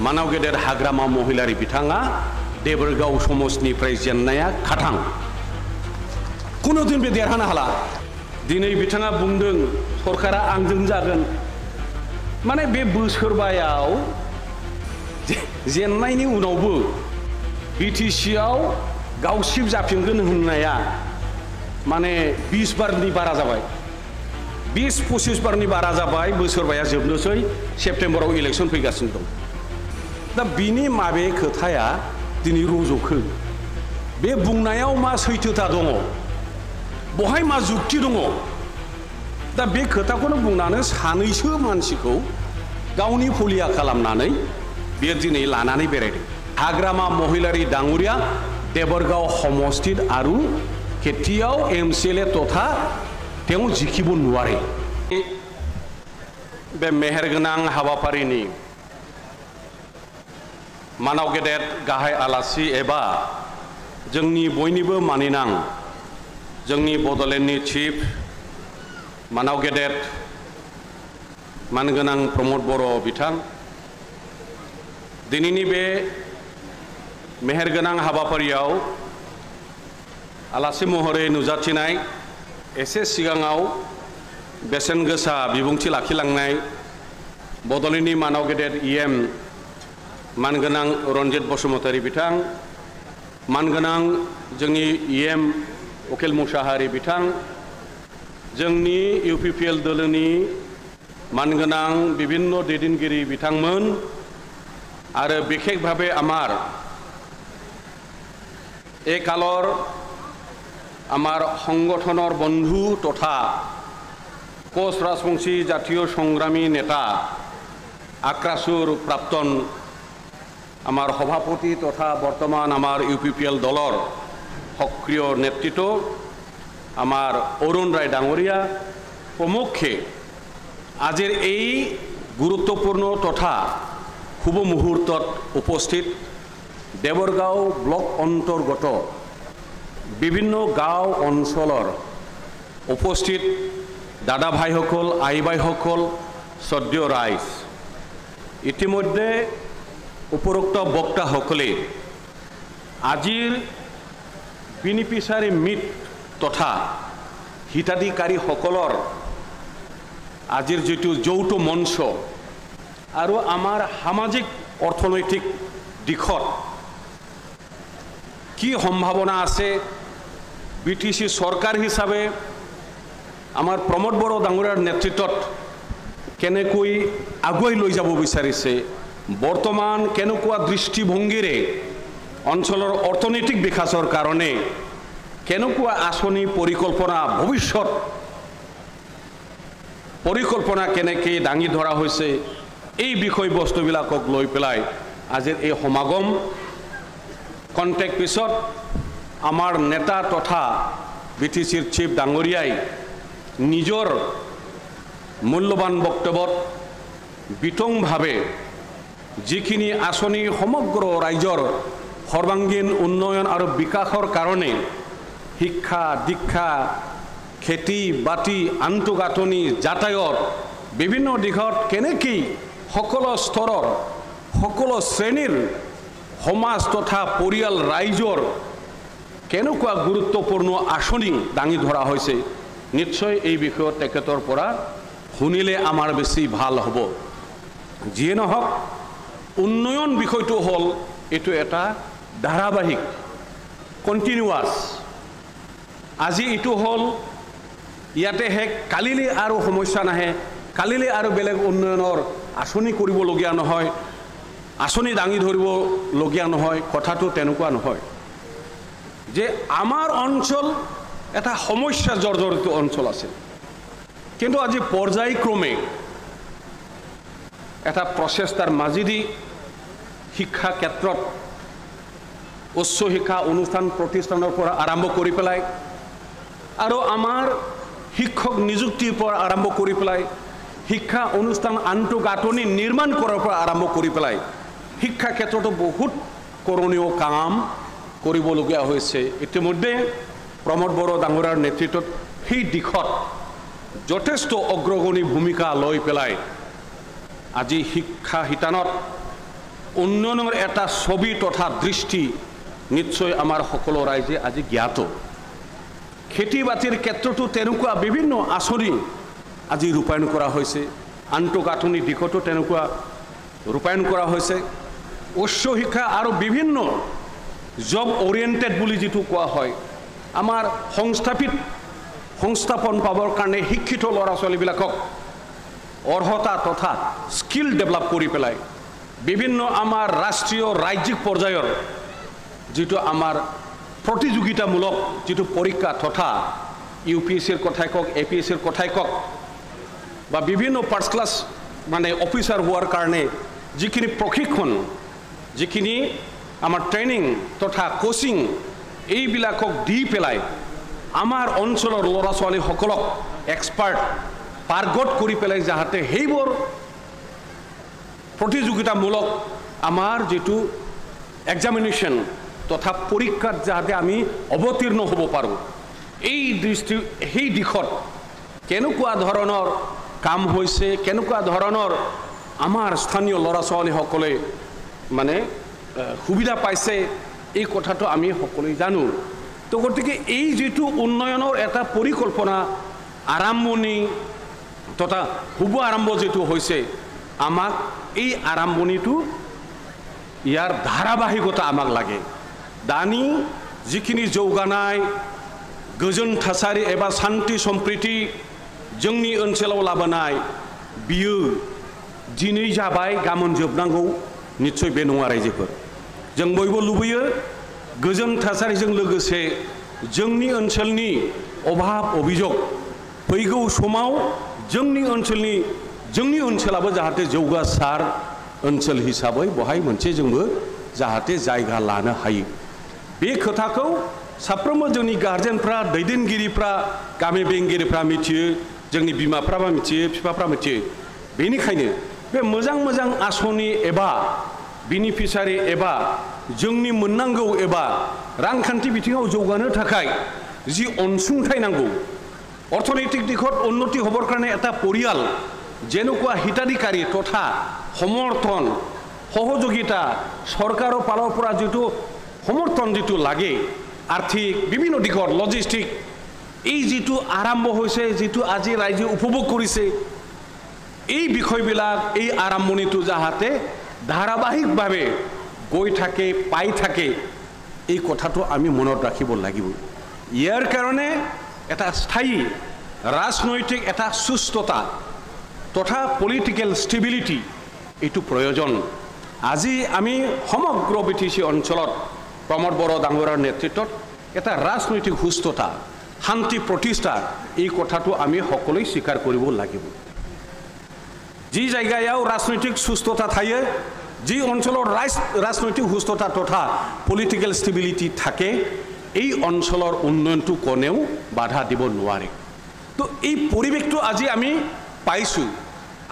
मानाव गेदेर हाग्रामा महिलारि बिथाङा देबरगाव समस्तिनिफ्राय जेननाया खाथां कुनु दिन बे देरहानो हाला दिनै बिथाङा बुंदों सरकारा आंजों जागोन माने बे बोसोरबायाव जेननायनि उनावबो बिटिसिआव गावसिब जाफिनगोन होननाया माने 20 बारनि बारा जाबाय 20-25 बारनि बारा जाबाय बोसोरबाया जोबनोसै सेप्तेम्बराव इलेक्सन फैगासिनो दं दा बिनि माबे खोथाया दिनै रज'खो बे बुंनायाव मा सैथोता दङ बहाय मा जुक्ति दङ दा बे खोथाखौनो बुंनानै सानैसो मानसिखौ गावनि फलिया खालामनानै बे दिनै लानानै बेरायदों हाग्रामा महिलारि डांगुरिया देबरगाव समस्ति आरो केटियाव एमसिएलए तथा तेव जिखिबो नुवारे बे मेहेरगोनां हाबाफारिनि मानाव गेदेर गाहाय आलासि एबा जोंनि बयनिबो मानिनां जोंनि बड'लेण्डनि चिफ मानाव गेदेर मानगोनां प्रमद बर' बिथां दिनैनि बे मेहेरगोनां हाबाफारियाव आलासि महरै नुजाथिनाय एसे सिगाङाव बेसेन गोसा बिबुंथि लाखिलांनाय बड'लेण्डनि मानाव गेदेर इएम मानगोनां रन्जित बसुमतारी बिथां मानगोनां जोंनि इएम उकिल मुसाहारि बिथां जोंनि इउपिपिएल दोलोनि मानगोनां विभिन्न दैदेनगिरि बिथांमोन आरो बिखेख भावे आमार एकालर आमार संगठनर बंधु तथा कोच राजबंशी जातीय संग्रामी नेता आक्रासुर प्राप्तन आमार सभापति तथा बर्तमान आमार इउपिपिएल दलर सक्रिय नेतृत्व आमार अरुण राय डांगरिया प्रमुखे आजिर এই गुरुत्वपूर्ण तथा शुभ मुहूर्तत उपस्थित देबरगाव ब्लक अंतर्गत विभिन्न गाँव अंचलर उपस्थित दादा भाईসকল आई भाईসকল सद्य राइज इतिमध्ये उपरोक्त बक्ताসকলে आजिर बेनिफिशियारि मिट तथा हिताधिकारीসকলৰ आजिर जितु যৌথ मঞ্চ और आमार सामाजिक अर्थनैतिक दिखत कि सम्भावना आछे बिटिसि सरकार हिसाबे आमार प्रमोद बर' डांगरियार नेतृत्वत केनेकुई आगुवाई লৈ যাব বিচাৰিছে बर्तमान केनेकुवा दृष्टिभंगीरे अंचलर अर्थनैतिक विकासर कारणे केनेकुवा आसनी परिकल्पना भविष्यत परिकल्पना केनेके दाঙি धरा হৈছে এই বিষয়বস্তুবিলাকক লৈ পেলাই আজিৰ এই সমাগম কন্টেক্ট পিছত আমাৰ নেতা তথা বিটিসিৰ চিফ ডাঙৰীয়াই নিজৰ মূল্যবান বক্তব্যত বিতংভাৱে যিখিনি আঁচনি সমগ্ৰ ৰাজ্যৰ সৰ্বাঙ্গীন উন্নয়ন আৰু বিকাশৰ কাৰণে শিক্ষা দীক্ষা খেতি বাতি আন্তঃগাঁথনি যাতায়াত বিভিন্ন দিশত কেনেকৈ সকলো স্তৰৰ সকলো শ্ৰেণীৰ সমাজ তথা পৰিয়াল ৰাইজৰ কেনেকুৱা গুৰুত্বপূৰ্ণ আঁচনি দাঙি ধৰা হৈছে নিশ্চয় এই বিষয়ত তেখেতৰ পৰা শুনিলে আমাৰ বেছি ভাল হ'ব যিয়ে নহওক উন্নয়ন বিষয়টো হল এটো এটা ধাৰাবাহিক কন্টিনিউয়াস আজি এটো হল ইয়াতে হে কালিলে আৰু সমস্যা নাহে কালিলে আৰু বেলেগ উন্নয়নৰ আঁচনি কৰিবলগীয়া নহয় আঁচনি দাঙি ধৰিবলগীয়া নহয় কথাটো তেনেকুৱা নহয় যে আমাৰ অঞ্চল এটা সমস্যা জৰ্জৰিত অঞ্চল আছে কিন্তু আজি পৰ্যায়ক্ৰমে এটা প্ৰচেষ্টাৰ মাজেদি শিক্ষা ক্ষেত্ৰত উচ্চ শিক্ষা অনুষ্ঠান প্ৰতিষ্ঠানৰ পৰা আৰম্ভ কৰি পেলাই আৰু আমাৰ শিক্ষক নিযুক্তিৰ পৰা আৰম্ভ কৰি পেলাই শিক্ষা অনুষ্ঠান আন্তঃগাঁথনি নিৰ্মাণ কৰাৰ পৰা আৰম্ভ কৰি পেলাই শিক্ষা ক্ষেত্ৰতো বহুত কৰণীয় কাম কৰিবলগীয়া হৈছে ইতিমধ্যে প্ৰমোদ বড়ো ডাঙৰীয়াৰ নেতৃত্বত সেই দিশত যথেষ্ট অগ্ৰগণী ভূমিকা লৈ পেলাই আজি শিক্ষা হিতানত উন্নয়নৰ এটা ছবি তথা দৃষ্টি নিশ্চয় আমাৰ সকলো ৰাইজে আজি জ্ঞাত খেতি বাতিৰ ক্ষেত্ৰতো তেনেকুৱা বিভিন্ন আঁচনি আজি ৰূপায়ণ কৰা হৈছে আন্তঃগাঁথনি দিশতো তেনেকুৱা ৰূপায়ণ কৰা হৈছে উচ্চ শিক্ষা আৰু বিভিন্ন জব ওৰিয়েণ্টেড বুলি যেটো কোৱা হয় আমাৰ সংস্থাপন পাবৰ কাৰণে শিক্ষিত ল'ৰা ছোৱালীবিলাকক অৰ্হতা তথা স্কিল ডেভেলপ কৰি পেলাই বিভিন্ন আমাৰ ৰাষ্ট্ৰীয় ৰাজ্যিক পৰ্যায়ৰ যেটো আমাৰ প্ৰতিযোগিতামূলক যেটো পৰীক্ষা তথা ইউপিএসসিৰ কথাই কক এপিএসসিৰ কথাই কক বা বিভিন্ন ফাৰ্ষ্ট ক্লাছ মানে অফিচাৰ হোৱাৰ কাৰণে যিখিনি প্ৰশিক্ষণ যিখিনি আমাৰ ট্ৰেইনিং তথা কোচিং এইবিলাকক দি পেলাই আমাৰ অঞ্চলৰ ল'ৰা ছোৱালীসকলক এক্সপাৰ্ট পাৰ্গত কৰি পেলাই যাহাতে সেইবোৰ প্ৰতিযোগিতামূলক আমাৰ যেটো এক্সামিনেশ্যন তথা পৰীক্ষাত যাহাতে আমি অৱতীৰ্ণ হ'ব পাৰোঁ সেই দিশত কেনেকুৱা ধৰণৰ কাম হৈছে কেনেকুৱা ধৰণৰ আমাৰ স্থানীয় ল'ৰা ছোৱালীসকলে মানে সুবিধা পাইছে এই কথাটো আমি সকলোৱে জানো তো গতিকে এই যেটো উন্নয়নৰ এটা পৰিকল্পনা আৰম্ভণি তথা শুভ আৰম্ভ যেটো হৈছে আমাক এই আৰম্ভণিটো ইয়াৰ ধাৰাবাহিকতা আমাক লাগে দানি যিখিনি জৌগানাय गोजोन थासारि एबा शान्ति सम्प्रीति जोंनि ओनसोलाव लाबोनाय बियो दिनै जाबाय गाबोन जोबनांगौ निश्चय बे नङा रायजोफोर जों बयबो लुबैयो गोजोन थासारिजों लोगोसे जोंनि ओनसोलनि अभाब अभियोग फैगौ समाव जोंनि ओनसोलाबो जाहाथे जौगासार ओनसोल हिसाबै बहाय मोनसे जोंबो जाहाथे जायगा लानो हायो बे खोथाखौ साफ्रोमबो जोंनि गार्जेनफ्रा दैदेनगिरिफ्रा गामि बेंगिरिफ्रा मिथियो जोंनि बिमाफ्राबो मिथियो बिफाफ्रा मिथियो बेनिखायनो बे मोजां मोजां आसनि एबा बेनिफिसारि एबा जोंनि मोननांगौ एबा रांखान्थि बिथिङाव जौगानो थाखाय जि अनसुंथाइ नांगौ अर्थनैतिक दिखत उन्नति हबर কাৰণে এটা পৰিয়াল যেনেকুৱা হিতাধিকাৰী তথা সমৰ্থন সহযোগিতা সৰকাৰৰ ফালৰ পৰা যেটো সমৰ্থন যেটো লাগে आर्थिक विभिन्न दिखर लजिस्टिक এই যেটো আৰম্ভ হৈছে যেটো আজি ৰাইজে উপভোগ কৰিছে এই বিষয়বিলাক এই আৰম্ভণিটো যাহাতে ধাৰাবাহিকভাৱে গৈ থাকে পাই থাকে এই কথাটো আমি মনত ৰাখিব লাগিব ইয়াৰ কাৰণে এটা স্থায়ী ৰাজনৈতিক এটা সুস্থতা তথা পলিটিক্যাল ষ্টেবিলিটি এটো প্ৰয়োজন আজি আমি সমগ্ৰ বিটিসি অঞ্চলত प्रमोद बड़ो डांगरार नेतृत्व এটা राजनैतिक सुस्थता शांति प्रतिष्ठा এই কথাটো আমি সকলোই স্বীকাৰ কৰিব লাগিব যি জায়গায়াও राजनैतिक सुस्थता থাকে যি অঞ্চলৰ राजनैतिक सुस्थता তথা পলিটিক্যাল ষ্টেবিলিটি থাকে এই অঞ্চলৰ উন্নয়নটো কোনেও বাধা দিব নোৱাৰে তো এই পৰিবেশটো আজি আমি পাইছো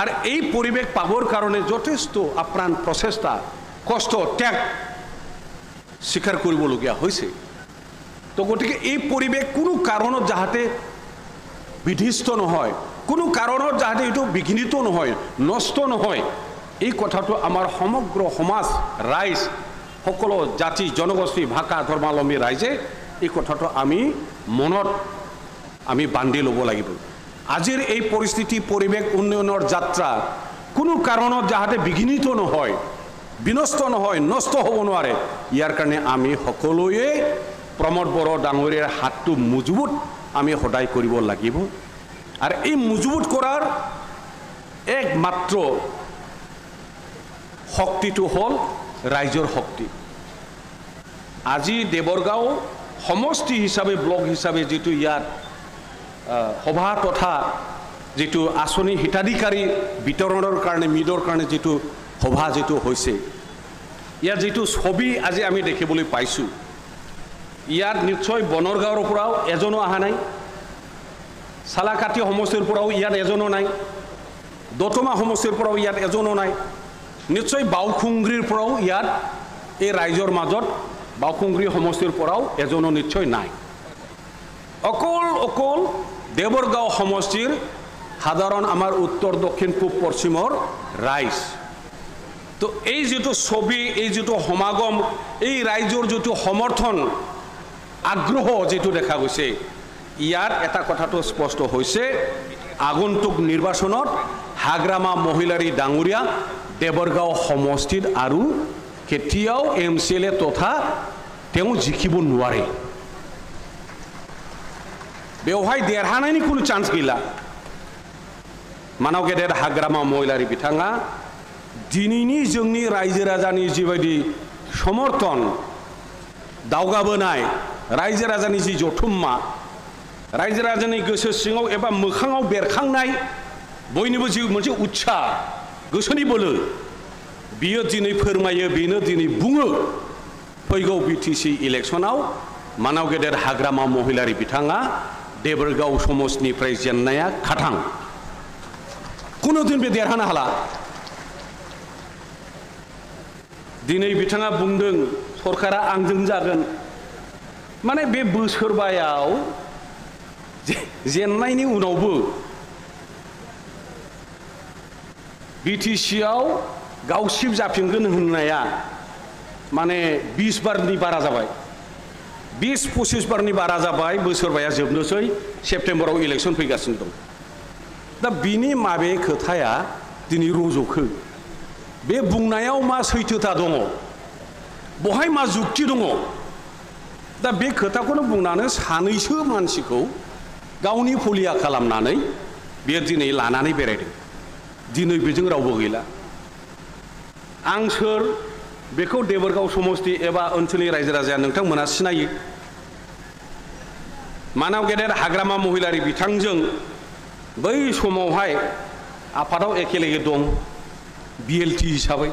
আৰু এই পৰিবেশ পাবৰ কাৰণে যথেষ্ট আপ্ৰাণ প্ৰচেষ্টা কষ্ট ত্যাগ স্বীকাৰ কৰিবলগীয়া হৈছে তো গতিকে এই পৰিবেশ কোনো কাৰণত যাহাতে বিধিষ্ট নহয় কোনো কাৰণত যাহাতে এটো বিঘ্নিত নহয় নষ্ট নহয় এই কথাটো আমাৰ সমগ্ৰ সমাজ ৰাইজ সকলো জাতি জনগোষ্ঠী ভাষা ধৰ্মাৱলম্বী ৰাইজে এই কথাটো আমি মনত আমি বান্ধি ল'ব লাগিব আজিৰ এই পৰিস্থিতি পৰিবেশ উন্নয়নৰ যাত্ৰা কোনো কাৰণত যাহাতে বিঘ্নিত নহয় বিনষ্ট নহয় নষ্ট হ'ব নোৱাৰে ইয়াৰ কাৰণে আমি সকলোৱে প্ৰমোদ বড়ো ডাঙৰীয়াৰ হাতটো মজবুত আমি সদায় কৰিব লাগিব আৰু এই মজবুত কৰাৰ একমাত্ৰ শক্তিটো হ'ল ৰাইজৰ শক্তি আজি দেৱৰগাঁও সমষ্টি হিচাপে ব্লক হিচাপে যেটো ইয়াত সভা তথা যেটো আঁচনি হিতাধিকাৰী বিতৰণৰ কাৰণে মিডৰ কাৰণে যেটো সভা যেটো হৈছে ইয়াৰ যেটো ছবি আজি আমি দেখিবলৈ পাইছো ইয়াত নিশ্চয় বনৰগাঁৱৰ পৰাও এজনো আহা নাই সালাকাটি সমষ্টিৰ পৰাও ইয়াত এজনো নাই দতমা সমষ্টিৰ পৰাও ইয়াত এজনো নাই নিশ্চয় বাউখুংগ্ৰীৰ পৰাও ইয়াত এই ৰাইজৰ মাজত বাউখুংগ্ৰী সমষ্টিৰ পৰাও এজনো নিশ্চয় নাই অকল দেৱৰগাঁও সমষ্টিৰ সাধাৰণ আমাৰ উত্তৰ দক্ষিণ পূব পশ্চিমৰ ৰাইজ তো এই যেটো ছবি এই যেটো সমাগম এই ৰাইজৰ যেটো সমৰ্থন আগ্ৰহ যেটো দেখা গৈছে ইয়াৰ এটা কথাটো স্পষ্ট হৈছে আগন্তুক নিৰ্বাচনত হাগ্ৰামা মহিলাৰী ডাঙৰীয়া দেৱৰগাঁও সমষ্টিত আৰু কেতিয়াও এমচিএলএ তথা তেওঁ জিকিব নোৱাৰে बेवहाय देरहानायनि कुनु चान्स गैला मानाव गेदेर हाग्रामा महिलारि बिथाङा दिनैनि जोंनि रायजो राजानि जिबायदि समर्थन दावगाबोनाय रायजो राजानि जि जथुम्मा रायजो राजानि गोसो सिङाव एबा मोखाङाव बेरखांनाय बयनिबो जि मोनसे उत्साह गोसोनि बोलो बियो दिनै फोरमायो बेनो दिनै बुङो फैगौ बिटिसि इलेक्शनाव मानाव गेदेर हाग्रामा महिलारि बिथाङा देवरगांव समष्टिनिफ्राय जेननाया खाथां कुनु दिन बे देरहानो हाला दिनै बिथाङा बुंदों सरकारा आंजों जागोन माने बे बोसोरबायाव जेननायनि उनावबो बिटिसिआव गावसिब जाफिनगोन होननाया माने 20 बारनि बारा जाबाय 20-25 बारनि बारा जाबाय बोसोरबाया जोबनोसै सेप्तेम्बराव इलेक्शन फैगासिनो दं दा बिनि माबे खोथाया दिनै रज'खो बे बुंनायाव मा सैथोता दङ बहाय मा जुक्ति दङ दा बे खोथाखौनो बुंनानै सानैसो मानसिखौ गावनि फलिया खालामनानै बे दिनै लानानै बेरायदों दिनै बेजों रावबो गैला आं सोर बेखौ देवरगांव समष्टि एबा ओनसोलनि रायजो राजाया नोंथांमोना सिनायो मानाव गेदेर हाग्रामा महिलारि बिथांजों बै समावहाय आफादाव एखेलगे दं बिएलटि हिसाबै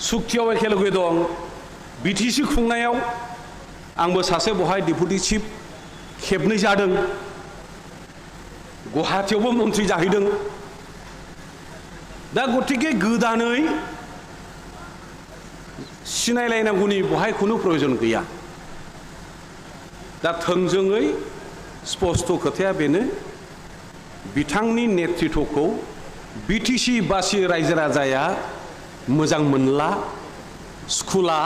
सुक्तियाव एखेलगे दं बिटिसि खुंनायाव आंबो सासे बहाय डेपुटि चिफ खेबनै जादों गुवाहाटीयावबो मन्थ्रि जाहैदों दा गतिके गोदानै सिनायलायनांगौनि बहाय खुनु प्रयोजन गैया दा थोंजोङै स्पष्ट खोथाया बेनो बिथांनि नेतृत्वखौ बिटिसि बासि रायजो राजाया मोजां मोनला स्कुला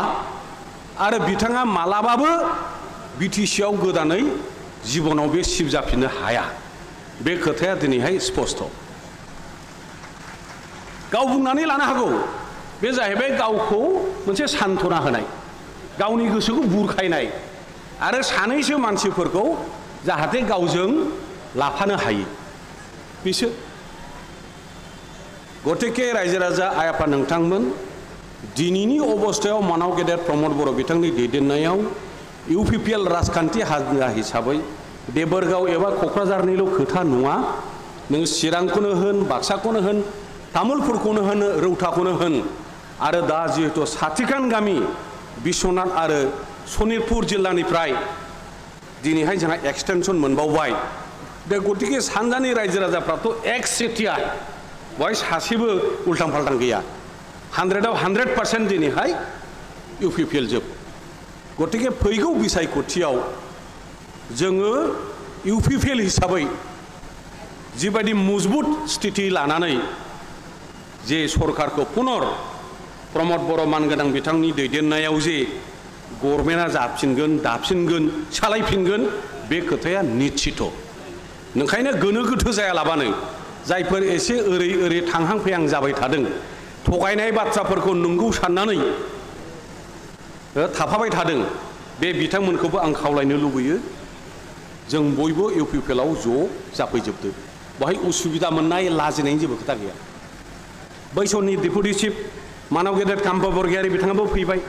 आरो बिथाङा मालाबाबो बिटिसिआव गोदानै जिबनाव बे सिबजाफिननो हाया बे खोथाया दिनैहाय स्पष्ट गाव बुंनानै लानो हागौ बे जाहैबाय गावखौ मोनसे सान्त्वना होनाय गावनि गोसोखौ बुरखायनाय आरो सानैसो मानसिफोरखौ जाहाथे गावजों लाफानो हायो बिसोर गतिके रायजो राजा आइ आफा नोंथांमोन दिनैनि अबस्थायाव मानाव गेदेर प्रमद बर' बिथांनि दैदेननायाव इउपिपिएल राजखान्थि हानजा हिसाबै देवरगांव एबा क'क्राझारनिल' खोथा नङा नों चिरांखौनो होन बाक्साखौनो होन तामुलपुरखौनो होन रौताखौनो होन आरो दा जिहेतु साथिखान गामि बिश्वनाथ आरो सनितपुर जिल्लानिफ्राय दिनैहाय जोंहा एक्सटेनसन मोनबावबाय बे गतिके सानजानि रायजो राजाफ्राथ' एकसेटिया बहाय सासेबो उल्टां फाल्टां गैया 100आव 100% दिनैहाय इउपिपिएल जोब गतिके फैगौ बिसायख'थियाव जोङो इउपिपिएल हिसाबै जिबायदि मजबुत स्थिति लानानै जे सरकारखौ पुनर प्रमद बर' मानगोनां बिथांनि दैदेननायाव जे गभर्नमेन्टआ जाफिनगोन दाफिनगोन सालायफिनगोन बे खोथाया निश्चित नोंखायनो गोनो गोथो जायालाबानो जायफोर एसे ओरै ओरै थांहां फैहां जाबाय थादों थगायनाय बाथ्राफोरखौ नंगौ साननानै थाफाबाय थादों बे बिथांमोनखौबो आं खावलायनो लुबैयो जों बयबो इउपिपिएलआव ज' जाफैजोबदो बहाय उसुबिदा मोननाय लाजिनायनि जेबो खोथा गैया बै समनि डेपुटि चिफ मानाव गेदेर काम्पा बरगयारि बिथाङाबो फैबाय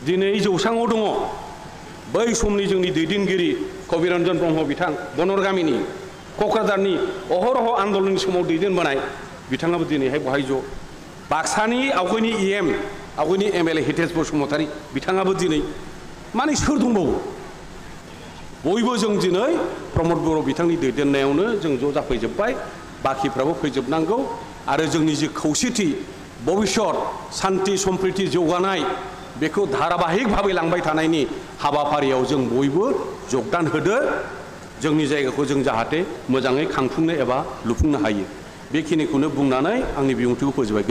दिनै जौसाङाव दङ बै समनि जोंनि दैदेनगिरि कबिरन्जन ब्रह्म बिथां बनर गामिनि क'क्राझारनि अहरह आन्दलननि समाव दैदेनबोनाय बिथाङाबो दिनैहाय बहाय ज' बाक्सानि आवगायनि आवगायनि एमएलए हितेश बसुमतारी बिथाङाबो दिनै माने सोर दंबावो बयबो जों दिनै प्रमद बर' बिथांनि दैदेननायावनो जों ज' जाफैजोब्बाय बाखिफ्राबो फैजोबनांगौ आरो जोंनि जे खौसेथि भबिष्यत शान्ति सम्प्रिति जौगानाय बेखौ धाराबाहिक भाबै लांबाय थानायनि हाबाफारियाव जों बयबो जगदान होदो जोंनि जायगाखौ जों जाहाथे मोजाङै खांफुंनो एबा लुफुंनो हायो बेखिनिखौनो बुंनानै आंनि बिबुंथिखौ फोजोबबाय।